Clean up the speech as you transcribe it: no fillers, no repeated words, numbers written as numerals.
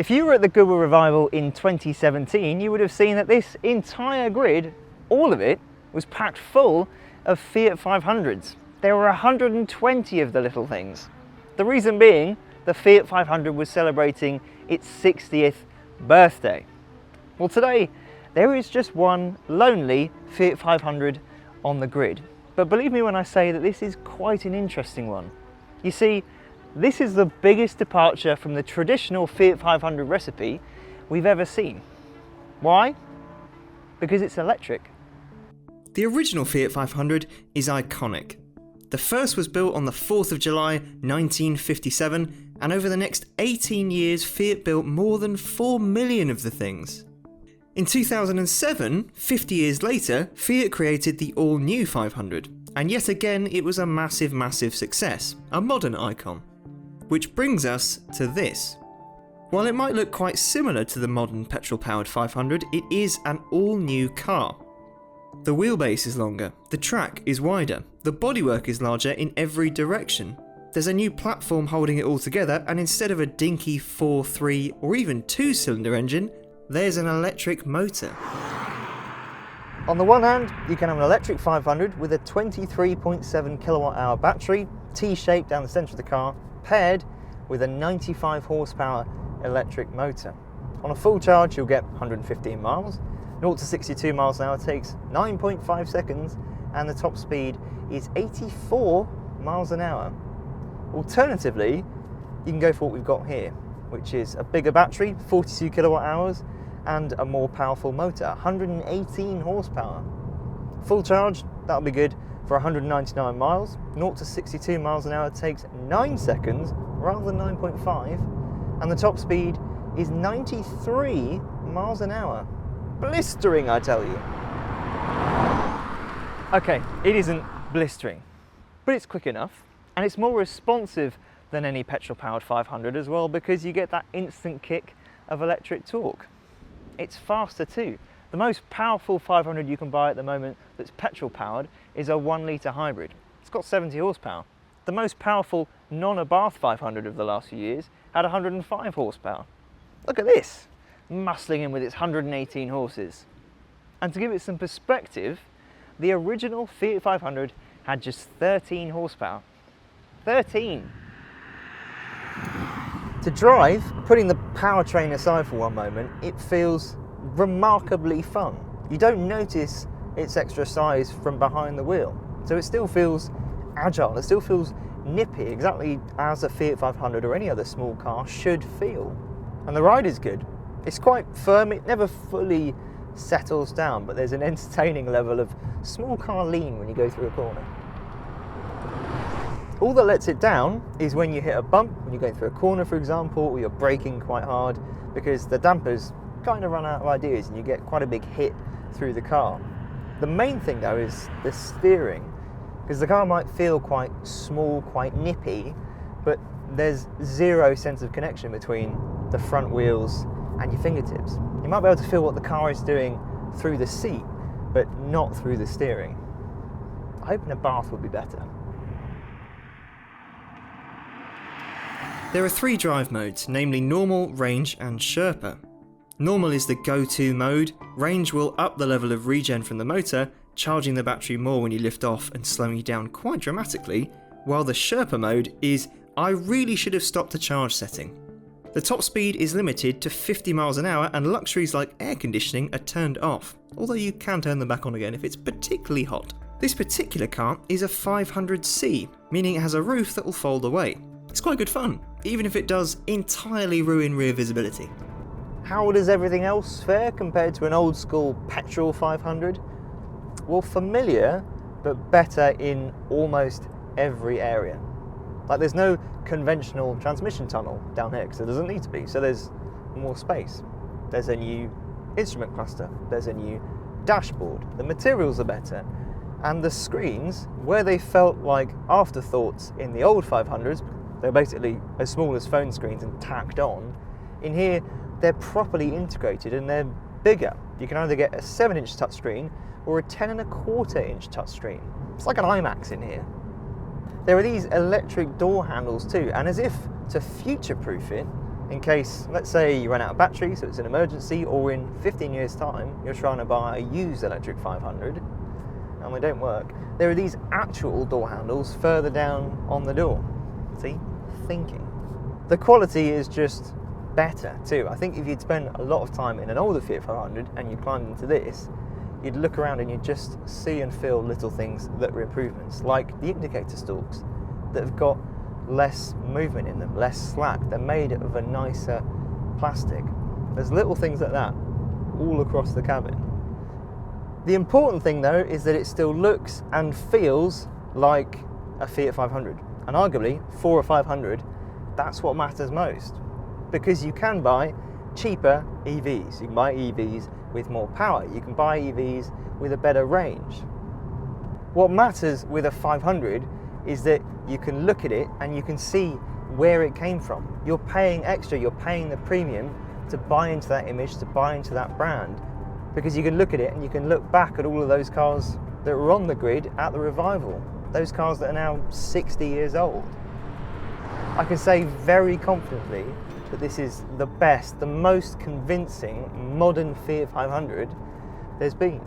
If you were at the Goodwood Revival in 2017, you would have seen that this entire grid, all of it, was packed full of Fiat 500s. There were 120 of the little things. The reason being, the Fiat 500 was celebrating its 60th birthday. Well, today, there is just one lonely Fiat 500 on the grid. But believe me when I say that this is quite an interesting one. You see, this is the biggest departure from the traditional Fiat 500 recipe we've ever seen. Why? Because it's electric. The original Fiat 500 is iconic. The first was built on the 4th of July 1957, and over the next 18 years Fiat built more than 4 million of the things. In 2007, 50 years later, Fiat created the all-new 500, and yet again it was a massive success, a modern icon. Which brings us to this. While it might look quite similar to the modern petrol-powered 500, it is an all-new car. The wheelbase is longer, the track is wider, the bodywork is larger in every direction. There's a new platform holding it all together, and instead of a dinky 4, 3 or even 2-cylinder engine, there's an electric motor. On the one hand, you can have an electric 500 with a 23.7 kilowatt-hour battery, T-shaped down the centre of the car, paired with a 95 horsepower electric motor. On a full charge, you'll get 115 miles. 0 to 62 miles an hour takes 9.5 seconds, and the top speed is 84 miles an hour. Alternatively, you can go for what we've got here, which is a bigger battery, 42 kilowatt hours, and a more powerful motor, 118 horsepower. Full charge, that'll be good for 199 miles. 0 to 62 miles an hour takes 9 seconds rather than 9.5, and the top speed is 93 miles an hour. Blistering, I tell you. Okay, it isn't blistering, but it's quick enough, and it's more responsive than any petrol-powered 500 as well, because you get that instant kick of electric torque. It's faster too. The most powerful 500 you can buy at the moment that's petrol-powered is a 1-litre hybrid. It's got 70 horsepower. The most powerful non-Abarth 500 of the last few years had 105 horsepower. Look at this, muscling in with its 118 horses. And to give it some perspective, the original Fiat 500 had just 13 horsepower. 13! To drive, putting the powertrain aside for one moment, it feels remarkably fun. You don't notice its extra size from behind the wheel. So it still feels agile, it still feels nippy, exactly as a Fiat 500 or any other small car should feel. And the ride is good. It's quite firm, it never fully settles down, but there's an entertaining level of small car lean when you go through a corner. All that lets it down is when you hit a bump, when you're going through a corner for example, or you're braking quite hard, because the dampers kind of run out of ideas and you get quite a big hit through the car. The main thing though is the steering, because the car might feel quite small, quite nippy, but there's zero sense of connection between the front wheels and your fingertips. You might be able to feel what the car is doing through the seat, but not through the steering. I hope in a Bath would be better. There are 3 drive modes, namely Normal, Range and Sherpa. Normal is the go-to mode. Range will up the level of regen from the motor, charging the battery more when you lift off and slowing you down quite dramatically, while the Sherpa mode is I really should have stopped the charge setting. The top speed is limited to 50 miles an hour, and luxuries like air conditioning are turned off, although you can turn them back on again if it's particularly hot. This particular car is a 500C, meaning it has a roof that will fold away. It's quite good fun, even if it does entirely ruin rear visibility. How does everything else fare compared to an old school petrol 500? Well, familiar, but better in almost every area. Like there's no conventional transmission tunnel down here because there doesn't need to be, so there's more space. There's a new instrument cluster, there's a new dashboard, the materials are better, and the screens, where they felt like afterthoughts in the old 500s, they're basically as small as phone screens and tacked on, in here they're properly integrated and they're bigger. You can either get a 7-inch touchscreen or a 10.25-inch touchscreen. It's like an IMAX in here. There are these electric door handles too, and as if to future-proof it, in case, let's say you run out of battery, so it's an emergency, or in 15 years time you're trying to buy a used electric 500 and they don't work. There are these actual door handles further down on the door. See? Thinking. The quality is just better too. I think if you'd spend a lot of time in an older Fiat 500 and you climbed into this, you'd look around and you'd just see and feel little things that are improvements, like the indicator stalks that have got less movement in them, less slack. They're made of a nicer plastic. There's little things like that all across the cabin. The important thing though is that it still looks and feels like a Fiat 500, and arguably for a 500 that's what matters most, because you can buy cheaper EVs. You can buy EVs with more power, you can buy EVs with a better range. What matters with a 500 is that you can look at it and you can see where it came from. You're paying extra, you're paying the premium to buy into that image, to buy into that brand, because you can look at it and you can look back at all of those cars that were on the grid at the revival, those cars that are now 60 years old. I can say very confidently that this is the best, the most convincing modern Fiat 500 there's been.